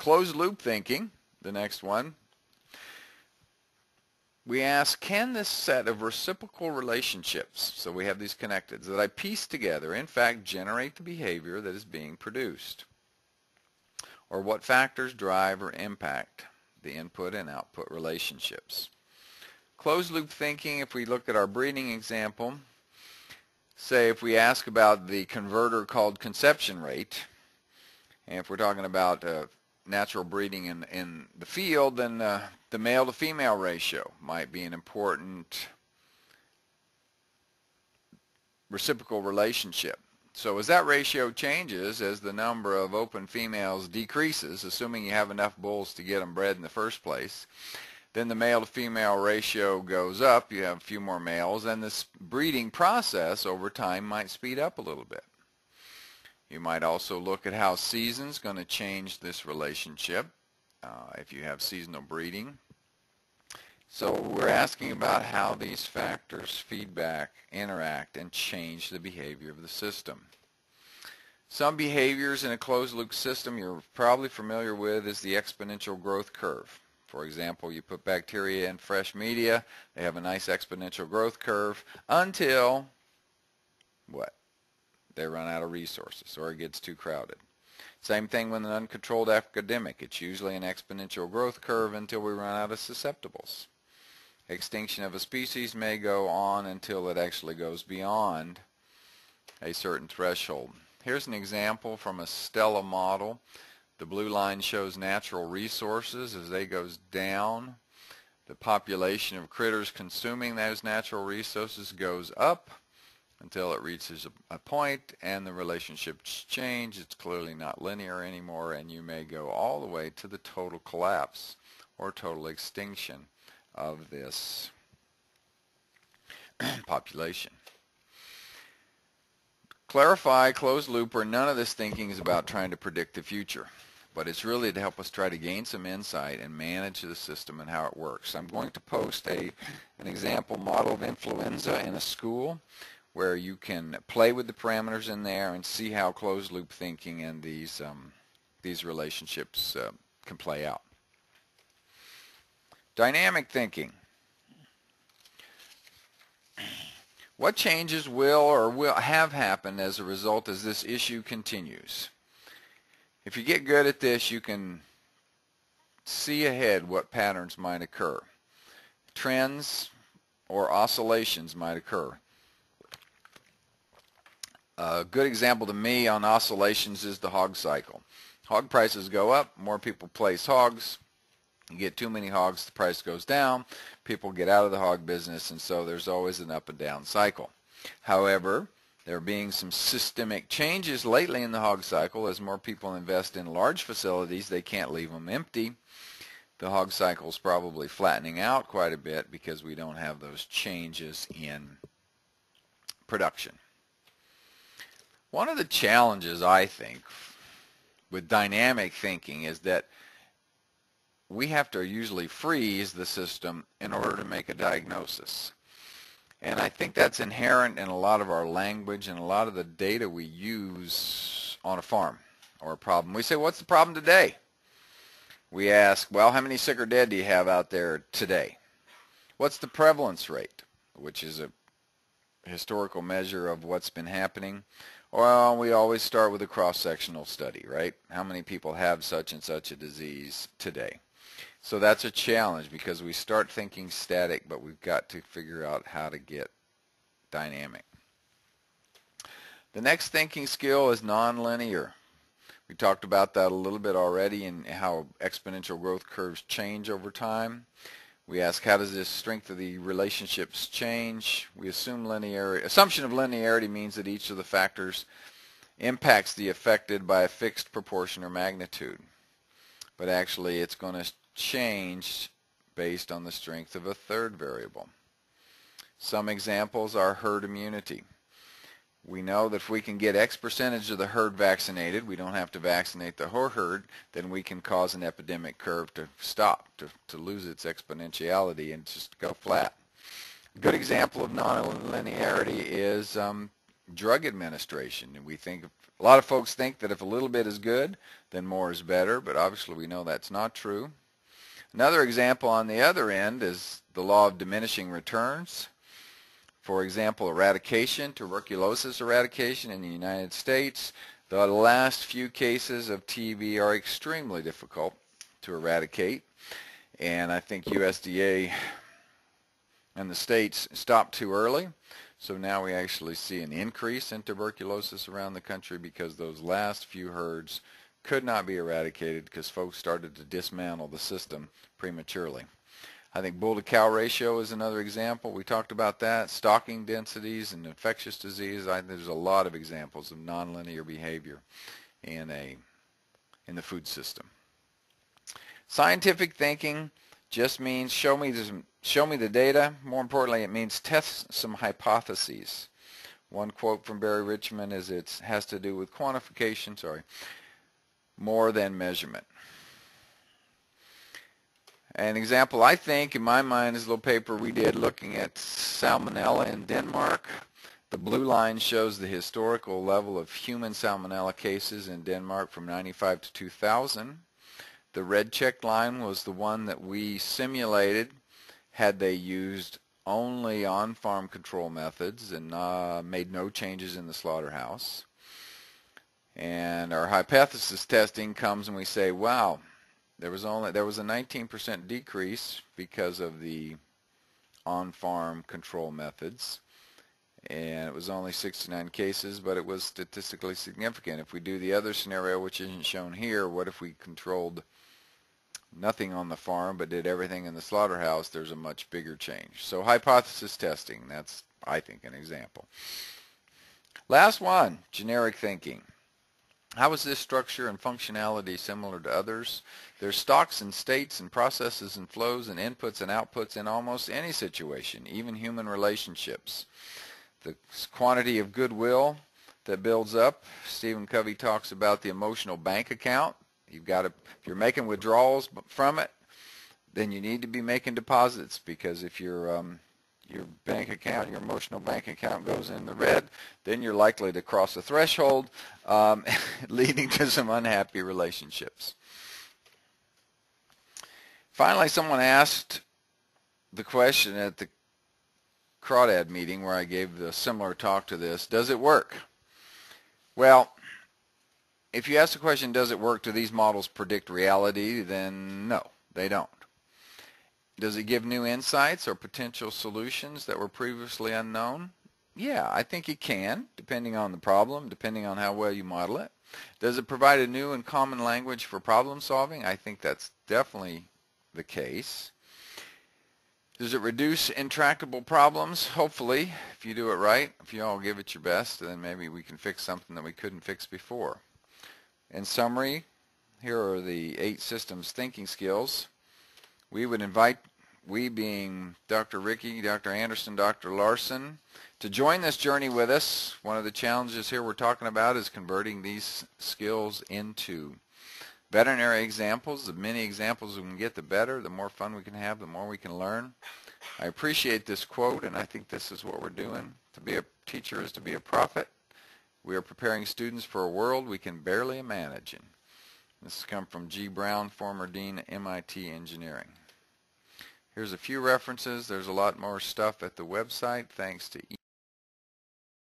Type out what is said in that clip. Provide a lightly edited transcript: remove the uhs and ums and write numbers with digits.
Closed loop thinking, the next one. We ask, can this set of reciprocal relationships, so we have these connected, that I piece together, in fact, generate the behavior that is being produced? Or what factors drive or impact the input and output relationships? Closed loop thinking, if we look at our breeding example, say if we ask about the converter called conception rate, and if we're talking about natural breeding in the field, then the male to female ratio might be an important reciprocal relationship. So as that ratio changes, as the number of open females decreases, assuming you have enough bulls to get them bred in the first place, then the male to female ratio goes up, you have a few more males, and this breeding process over time might speed up a little bit. You might also look at how season's going to change this relationship if you have seasonal breeding. So we're asking about how these factors feedback, interact, and change the behavior of the system. Some behaviors in a closed loop system you're probably familiar with is the exponential growth curve. For example, you put bacteria in fresh media, they have a nice exponential growth curve until what? They run out of resources or it gets too crowded. Same thing with an uncontrolled epidemic. It's usually an exponential growth curve until we run out of susceptibles. Extinction of a species may go on until it actually goes beyond a certain threshold. Here's an example from a Stella model. The blue line shows natural resources. As they goes down, the population of critters consuming those natural resources goes up until it reaches a point and the relationships change. It's clearly not linear anymore, and you may go all the way to the total collapse or total extinction of this population. Clarify, closed loop, where none of this thinking is about trying to predict the future, but it's really to help us try to gain some insight and manage the system and how it works. I'm going to post an example model of influenza in a school where you can play with the parameters in there and see how closed loop thinking and these relationships can play out. Dynamic thinking. What changes will have happened as a result as this issue continues? If you get good at this, you can see ahead what patterns might occur. Trends or oscillations might occur. A good example to me on oscillations is the hog cycle. Hog prices go up, more people place hogs. You get too many hogs, the price goes down, people get out of the hog business, and so there's always an up and down cycle. However, there being some systemic changes lately in the hog cycle. As more people invest in large facilities, they can't leave them empty. The hog cycle is probably flattening out quite a bit because we don't have those changes in production. One of the challenges, I think, with dynamic thinking is that we have to usually freeze the system in order to make a diagnosis. And I think that's inherent in a lot of our language and a lot of the data we use on a farm or a problem. We say, what's the problem today? We ask, well, how many sick or dead do you have out there today? What's the prevalence rate, which is a historical measure of what's been happening? Well, we always start with a cross-sectional study, right? How many people have such and such a disease today? So that's a challenge because we start thinking static, but we've got to figure out how to get dynamic. The next thinking skill is nonlinear. We talked about that a little bit already and how exponential growth curves change over time. We ask, how does this strength of the relationships change? We assume linearity. Assumption of linearity means that each of the factors impacts the affected by a fixed proportion or magnitude. But actually, it's going to change based on the strength of a third variable. Some examples are herd immunity. We know that if we can get X percentage of the herd vaccinated, we don't have to vaccinate the whole herd, then we can cause an epidemic curve to stop, to lose its exponentiality and just go flat. A good example of nonlinearity is drug administration. And we think A lot of folks think that if a little bit is good, then more is better, but obviously we know that's not true. Another example on the other end is the law of diminishing returns. For example, eradication, tuberculosis eradication in the United States. The last few cases of TB are extremely difficult to eradicate, and I think USDA and the states stopped too early. So now we actually see an increase in tuberculosis around the country because those last few herds could not be eradicated because folks started to dismantle the system prematurely. I think bull-to-cow ratio is another example. We talked about that. Stocking densities and infectious disease. There's a lot of examples of nonlinear behavior in the food system. Scientific thinking just means show me the data. More importantly, it means test some hypotheses. One quote from Barry Richmond is it has to do with quantification, more than measurement. An example I think in my mind is a little paper we did looking at salmonella in Denmark. The blue line shows the historical level of human salmonella cases in Denmark from 95 to 2000. The red check line was the one that we simulated had they used only on-farm control methods and made no changes in the slaughterhouse. And our hypothesis testing comes and we say, wow, there was a 19% decrease because of the on-farm control methods, and it was only 69 cases, but it was statistically significant. If we do the other scenario, which isn't shown here, what if we controlled nothing on the farm but did everything in the slaughterhouse? There's a much bigger change. So hypothesis testing, that's, I think, an example. Last one, generic thinking. How is this structure and functionality similar to others? There's stocks and states and processes and flows and inputs and outputs in almost any situation, even human relationships. The quantity of goodwill that builds up. Stephen Covey talks about the emotional bank account. You've got to, if you're making withdrawals from it, then you need to be making deposits, because if your bank account, your emotional bank account goes in the red, then you're likely to cross a threshold, leading to some unhappy relationships. Finally, someone asked the question at the Crawdad meeting where I gave a similar talk to this, does it work? Well, if you ask the question, does it work, do these models predict reality, then no, they don't. Does it give new insights or potential solutions that were previously unknown? Yeah, I think it can, depending on the problem, depending on how well you model it. Does it provide a new and common language for problem solving? I think that's definitely the case. Does it reduce intractable problems? Hopefully, if you do it right, if you all give it your best, then maybe we can fix something that we couldn't fix before. In summary, here are the 8 systems thinking skills. We would invite, we being Dr. Ricky, Dr. Anderson, Dr. Larson, to join this journey with us. One of the challenges here we're talking about is converting these skills into veterinary examples. The many examples we can get, the better. The more fun we can have, the more we can learn. I appreciate this quote, and I think this is what we're doing. To be a teacher is to be a prophet. We are preparing students for a world we can barely imagine. This has come from G. Brown, former Dean of MIT Engineering. Here's a few references. There's a lot more stuff at the website, thanks to